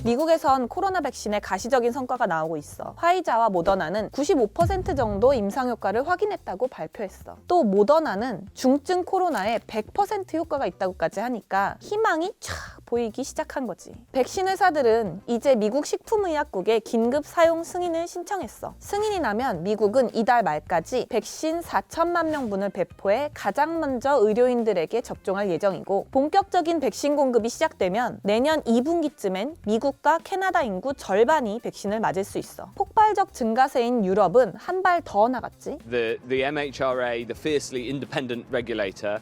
미국에선 코로나 백신의 가시적인 성과가 나오고 있어. 화이자와 모더나는 95% 정도 임상 효과를 확인했다고 발표했어. 또 모더나는 중증 코로나에 100% 효과가 있다고까지 하니까 희망이 쫙 보이기 시작한 거지. 백신 회사들은 이제 미국 식품의약국에 긴급 사용 승인을 신청했어. 승인이 나면 미국은 이달 말까지 백신 4천만 명분을 배포해 가장 먼저 의료인들에게 접종할 예정이고, 본격적인 백신 공급이 시작되면 내년 2분기쯤엔 미국과 캐나다 인구 절반이 백신을 맞을 수 있어. 폭발적 증가세인 유럽은 한 발 더 나갔지. The MHRA, the fiercely independent regulator,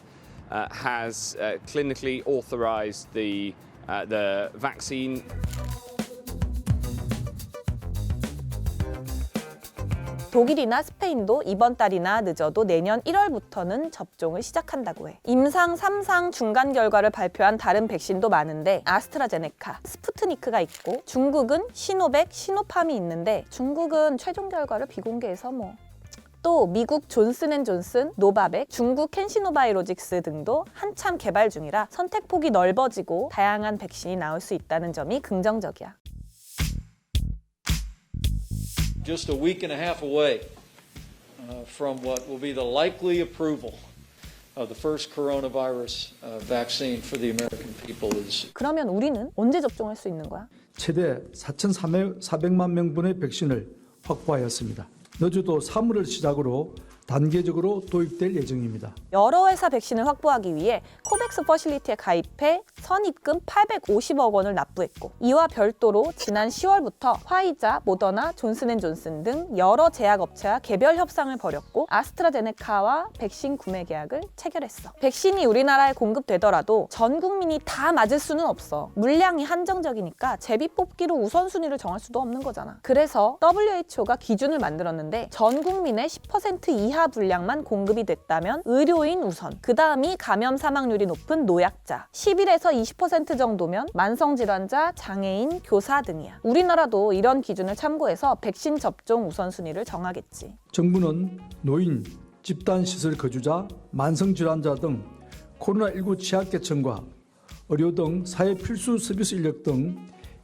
has clinically authorized the vaccine. 독일이나 스페인도 이번 달이나 늦어도 내년 1월부터는 접종을 시작한다고 해. 임상 3상 중간 결과를 발표한 다른 백신도 많은데 아스트라제네카, 스푸트니크가 있고, 중국은 시노백, 시노팜이 있는데 중국은 최종 결과를 비공개해서 또 미국 존슨앤존슨, 노바백, 중국 캔시노바이로직스 등도 한참 개발 중이라 선택폭이 넓어지고 다양한 백신이 나올 수 있다는 점이 긍정적이야. Just a week and a half away from what will be the likely approval of the first coronavirus vaccine for the American people is. 그러면 우리는 언제 접종할 수 있는 거야? 최대 4,400만 명분의 백신을 확보하였습니다. 너주도 3월을 시작으로 단계적으로 도입될 예정입니다. 여러 회사 백신을 확보하기 위해 코백스 퍼실리티에 가입해 선입금 850억 원을 납부했고, 이와 별도로 지난 10월부터 화이자, 모더나, 존슨앤존슨 등 여러 제약업체와 개별 협상을 벌였고, 아스트라제네카와 백신 구매 계약을 체결했어. 백신이 우리나라에 공급되더라도 전 국민이 다 맞을 수는 없어. 물량이 한정적이니까 제비뽑기로 우선순위를 정할 수도 없는 거잖아. 그래서 WHO가 기준을 만들었는데, 전 국민의 10% 이하 분량만 공급이 됐다면 의료인 우선, 그 다음이 감염 사망률이 높은 노약자, 11에서 20% 정도면 만성질환자, 장애인, 교사 등이야. 우리나라도 이런 기준을 참고해서 백신 접종 우선순위를 정하겠지. 정부는 노인, 집단시설 거주자, 만성질환자 등 코로나19 취약계층과 의료 등 사회 필수 서비스 인력 등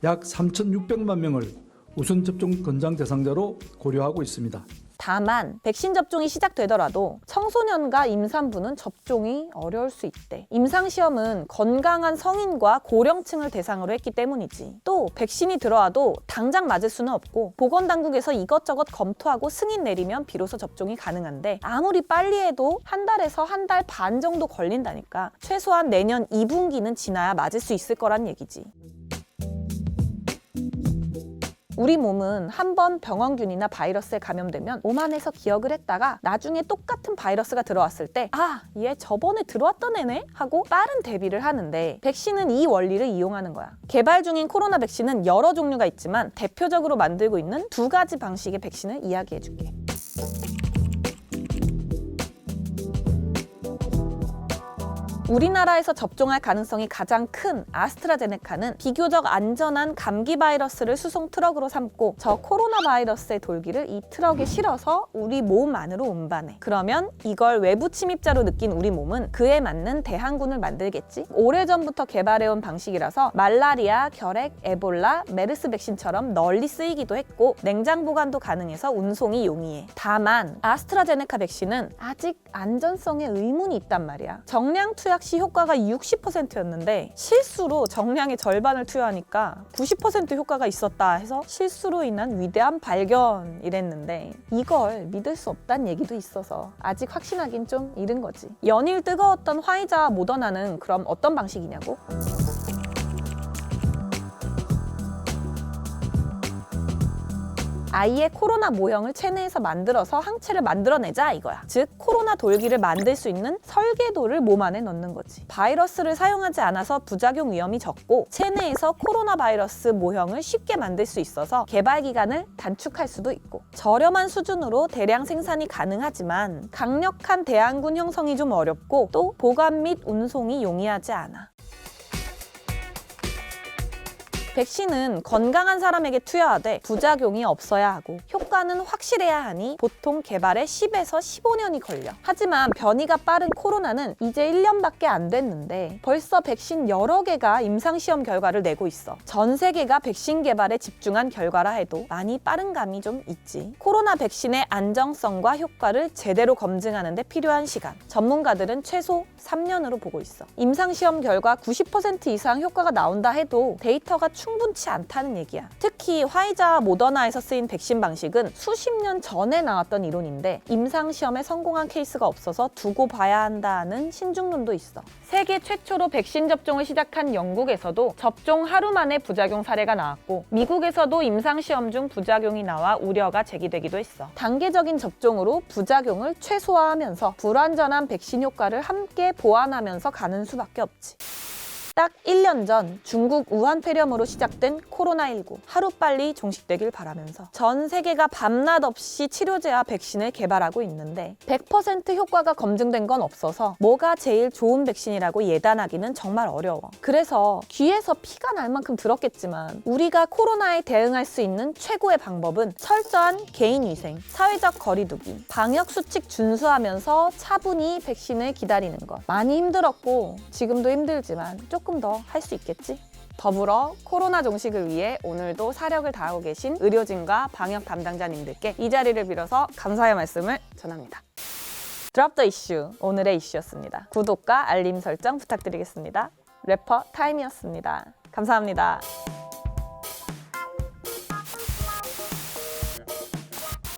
약 3,600만 명을 우선 접종 권장 대상자로 고려하고 있습니다. 다만 백신 접종이 시작되더라도 청소년과 임산부는 접종이 어려울 수 있대. 임상시험은 건강한 성인과 고령층을 대상으로 했기 때문이지. 또 백신이 들어와도 당장 맞을 수는 없고, 보건당국에서 이것저것 검토하고 승인 내리면 비로소 접종이 가능한데, 아무리 빨리 해도 한 달에서 한 달 반 정도 걸린다니까. 최소한 내년 2분기는 지나야 맞을 수 있을 거란 얘기지. 우리 몸은 한번 병원균이나 바이러스에 감염되면 몸 안에서 기억을 했다가 나중에 똑같은 바이러스가 들어왔을 때 얘 저번에 들어왔던 애네? 하고 빠른 대비를 하는데, 백신은 이 원리를 이용하는 거야. 개발 중인 코로나 백신은 여러 종류가 있지만 대표적으로 만들고 있는 두 가지 방식의 백신을 이야기해줄게. 우리나라에서 접종할 가능성이 가장 큰 아스트라제네카는 비교적 안전한 감기 바이러스를 수송 트럭으로 삼고, 저 코로나 바이러스의 돌기를 이 트럭에 실어서 우리 몸 안으로 운반해. 그러면 이걸 외부 침입자로 느낀 우리 몸은 그에 맞는 대항군을 만들겠지? 오래전부터 개발해온 방식이라서 말라리아, 결핵, 에볼라, 메르스 백신처럼 널리 쓰이기도 했고, 냉장 보관도 가능해서 운송이 용이해. 다만 아스트라제네카 백신은 아직 안전성에 의문이 있단 말이야. 정량 투약 시 효과가 60%였는데 실수로 정량의 절반을 투여하니까 90% 효과가 있었다 해서 실수로 인한 위대한 발견이랬는데, 이걸 믿을 수 없다는 얘기도 있어서 아직 확신하긴 좀 이른 거지. 연일 뜨거웠던 화이자와 모더나는 그럼 어떤 방식이냐고? 아이의 코로나 모형을 체내에서 만들어서 항체를 만들어내자 이거야. 즉 코로나 돌기를 만들 수 있는 설계도를 몸 안에 넣는 거지. 바이러스를 사용하지 않아서 부작용 위험이 적고, 체내에서 코로나 바이러스 모형을 쉽게 만들 수 있어서 개발 기간을 단축할 수도 있고, 저렴한 수준으로 대량 생산이 가능하지만 강력한 대항군 형성이 좀 어렵고, 또 보관 및 운송이 용이하지 않아. 백신은 건강한 사람에게 투여하되 부작용이 없어야 하고 효과는 확실해야 하니 보통 개발에 10에서 15년이 걸려. 하지만 변이가 빠른 코로나는 이제 1년밖에 안 됐는데 벌써 백신 여러 개가 임상시험 결과를 내고 있어. 전 세계가 백신 개발에 집중한 결과라 해도 많이 빠른 감이 좀 있지. 코로나 백신의 안정성과 효과를 제대로 검증하는 데 필요한 시간. 전문가들은 최소 3년으로 보고 있어. 임상시험 결과 90% 이상 효과가 나온다 해도 데이터가 충분치 않다는 얘기야. 특히 화이자와 모더나에서 쓰인 백신 방식은 수십 년 전에 나왔던 이론인데 임상시험에 성공한 케이스가 없어서 두고 봐야 한다는 신중론도 있어. 세계 최초로 백신 접종을 시작한 영국에서도 접종 하루 만에 부작용 사례가 나왔고 미국에서도 임상시험 중 부작용이 나와 우려가 제기되기도 했어. 단계적인 접종으로 부작용을 최소화하면서 불완전한 백신 효과를 함께 보완하면서 가는 수밖에 없지. 딱 1년 전 중국 우한 폐렴으로 시작된 코로나19 하루빨리 종식되길 바라면서 전 세계가 밤낮 없이 치료제와 백신을 개발하고 있는데 100% 효과가 검증된 건 없어서 뭐가 제일 좋은 백신이라고 예단하기는 정말 어려워. 그래서 귀에서 피가 날 만큼 들었겠지만 우리가 코로나에 대응할 수 있는 최고의 방법은 철저한 개인위생, 사회적 거리두기, 방역수칙 준수하면서 차분히 백신을 기다리는 것. 많이 힘들었고 지금도 힘들지만 조금 더 할 수 있겠지? 더불어 코로나 종식을 위해 오늘도 사력을 다하고 계신 의료진과 방역 담당자님들께 이 자리를 빌어서 감사의 말씀을 전합니다. 드롭 더 이슈, 오늘의 이슈였습니다. 구독과 알림 설정 부탁드리겠습니다. 래퍼 타임이었습니다. 감사합니다.